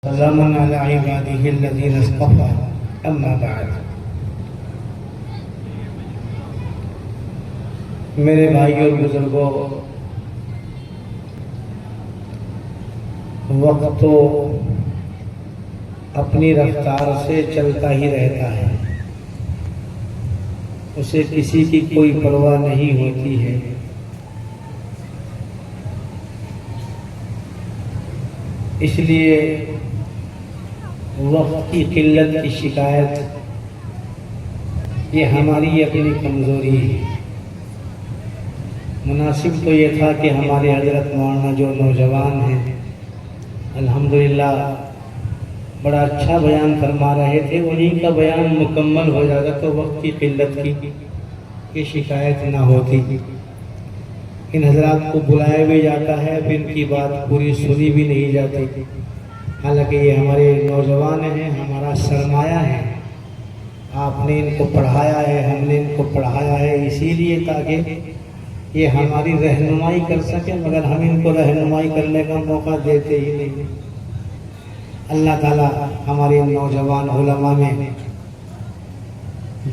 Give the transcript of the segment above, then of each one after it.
سلام علی عباده الذین اصطفى اما بعد۔ میرے بھائیوں اور بزرگوں، وقت تو اپنی رفتار سے چلتا ہی رہتا ہے، اسے کسی کی کوئی پرواہ نہیں ہوتی ہے۔ اس لیے وقت کی قلت کی شکایت یہ ہماری اپنی کمزوری ہے۔ مناسب تو یہ تھا کہ ہمارے حضرت مولانا جو نوجوان ہیں الحمدللہ بڑا اچھا بیان فرما رہے تھے، انہیں کا بیان مکمل ہو جاتا تو وقت کی قلت کی شکایت نہ ہوتی۔ ان حضرات کو بلایا بھی جاتا ہے، پھر ان کی بات پوری سنی بھی نہیں جاتی، حالانکہ یہ ہمارے نوجوان ہیں، ہمارا سرمایہ ہے۔ آپ نے ان کو پڑھایا ہے، ہم نے ان کو پڑھایا ہے اسی لیے تاکہ یہ ہماری رہنمائی کر سکیں، مگر ہم ان کو رہنمائی کرنے کا موقع دیتے ہی نہیں۔ اللہ تعالیٰ ہمارے نوجوان علماء میں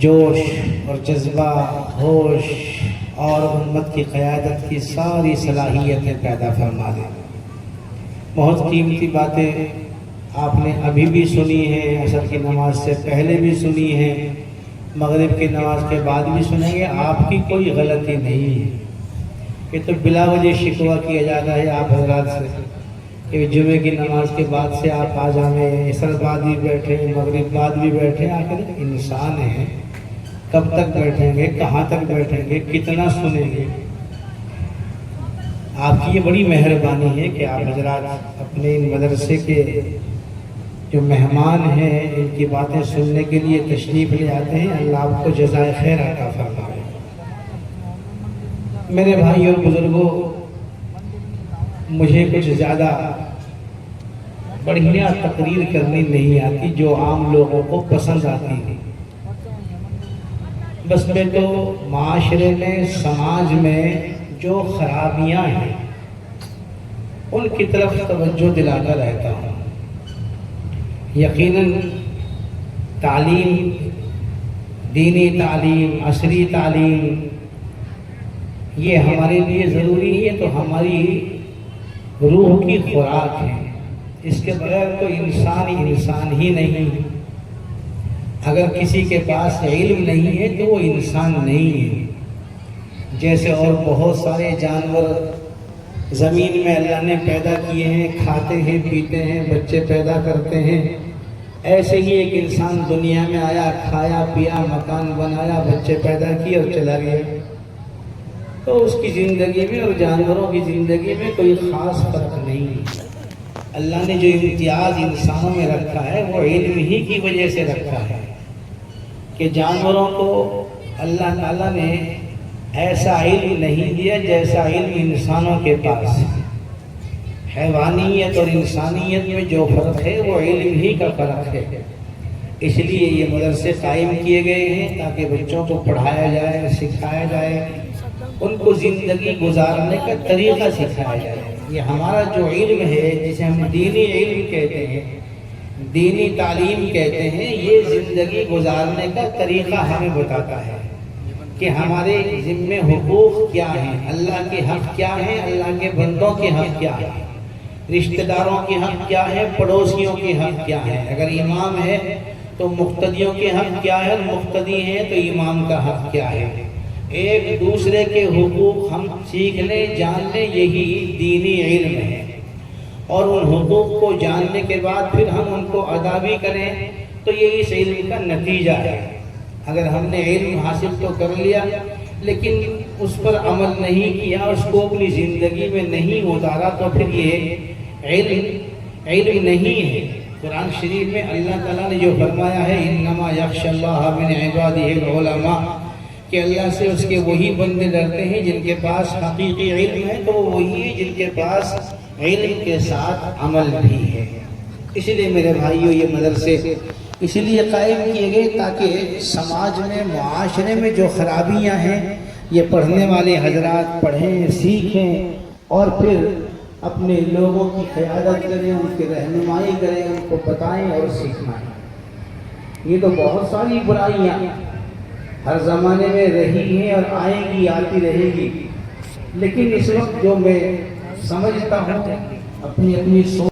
جوش اور جذبہ، ہوش اور امت کی قیادت کی ساری صلاحیتیں پیدا فرما دیں۔ بہت قیمتی باتیں آپ نے ابھی بھی سنی ہیں، عصر کی نماز سے پہلے بھی سنی ہیں، مغرب کی نماز کے بعد بھی سنیں گے۔ آپ کی کوئی غلطی نہیں ہے، یہ تو بلا وجہ شکوہ کیا جاتا ہے آپ حضرات سے کہ جمعے کی نماز کے بعد سے آپ آ جائیں، عصر بعد بھی بیٹھیں، مغرب بعد بھی بیٹھیں۔ آخر انسان ہیں، کب تک بیٹھیں گے، کہاں تک بیٹھیں گے، کتنا سنیں گے؟ آپ کی یہ بڑی مہربانی ہے کہ آپ حضرات اپنے ان مدرسے کے جو مہمان ہیں ان کی باتیں سننے کے لیے تشریف لے آتے ہیں۔ اللہ آپ کو جزائے خیر عطا فرمائے۔ میرے بھائی اور بزرگوں، مجھے کچھ زیادہ بڑھیا تقریر کرنی نہیں آتی جو عام لوگوں کو پسند آتی ہے۔ بس میں تو معاشرے میں، سماج میں جو خرابیاں ہیں ان کی طرف توجہ دلاتا رہتا ہوں۔ یقیناً تعلیم، دینی تعلیم، عصری تعلیم یہ ہمارے لیے ضروری ہے، تو ہماری روح کی خوراک ہے۔ اس کے بغیر تو انسان ہی نہیں۔ اگر کسی کے پاس علم نہیں ہے تو وہ انسان نہیں ہے۔ جیسے اور بہت سارے جانور زمین میں اللہ نے پیدا کیے ہیں، کھاتے ہیں، پیتے ہیں، بچے پیدا کرتے ہیں، ایسے ہی ایک انسان دنیا میں آیا، کھایا پیا، مکان بنایا، بچے پیدا کیے اور چلا گیا۔ تو اس کی زندگی میں اور جانوروں کی زندگی میں کوئی خاص فرق نہیں ہے۔ اللہ نے جو امتیاز انسانوں میں رکھا ہے وہ علم ہی کی وجہ سے رکھا ہے کہ جانوروں کو اللہ تعالیٰ نے ایسا علم نہیں دیا جیسا علم انسانوں کے پاس ہے۔ حیوانیت اور انسانیت میں جو فرق ہے وہ علم ہی کا فرق ہے۔ اس لیے یہ مدرسے قائم کیے گئے ہیں تاکہ بچوں کو پڑھایا جائے، سکھایا جائے، ان کو زندگی گزارنے کا طریقہ سکھایا جائے۔ یہ ہمارا جو علم ہے جسے ہم دینی علم کہتے ہیں، دینی تعلیم کہتے ہیں، یہ زندگی گزارنے کا طریقہ ہمیں بتاتا ہے کہ ہمارے ذمہ حقوق کیا ہیں، اللہ کے حق کیا ہیں، اللہ کے بندوں کے حق کیا ہیں، رشتہ داروں کے حق کیا ہے، پڑوسیوں کے حق کیا ہے۔ اگر امام ہے تو مقتدیوں کے حق کیا ہے، اور مقتدی ہیں تو امام کا حق کیا ہے۔ ایک دوسرے کے حقوق ہم سیکھ لیں، جان لیں، یہی دینی علم ہے۔ اور ان حقوق کو جاننے کے بعد پھر ہم ان کو ادا بھی کریں تو یہ اس علم کا نتیجہ ہے۔ اگر ہم نے علم حاصل تو کر لیا لیکن اس پر عمل نہیں کیا، اس کو اپنی زندگی میں نہیں اتارا تو پھر یہ علم نہیں ہے۔ قرآن شریف میں اللہ تعالیٰ نے جو فرمایا ہے انما یخشی اللہ من عبادہ العلماء، کہ اللہ سے اس کے وہی بندے ڈرتے ہیں جن کے پاس حقیقی علم ہے، تو وہ وہی ہے جن کے پاس علم کے ساتھ عمل بھی ہے۔ اسی لیے میرے بھائیوں یہ مدرسے اسی لیے قائم کیے گئے تاکہ سماج میں، معاشرے میں جو خرابیاں ہیں یہ پڑھنے والے حضرات پڑھیں، سیکھیں اور پھر اپنے لوگوں کی قیادت کریں، ان کی رہنمائی کریں، ان کو بتائیں اور سکھائیں۔ یہ تو بہت ساری برائیاں ہر زمانے میں رہی ہیں اور آئیں گی، آتی رہے گی، لیکن اس وقت جو میں سمجھتا ہوں اپنی سوچ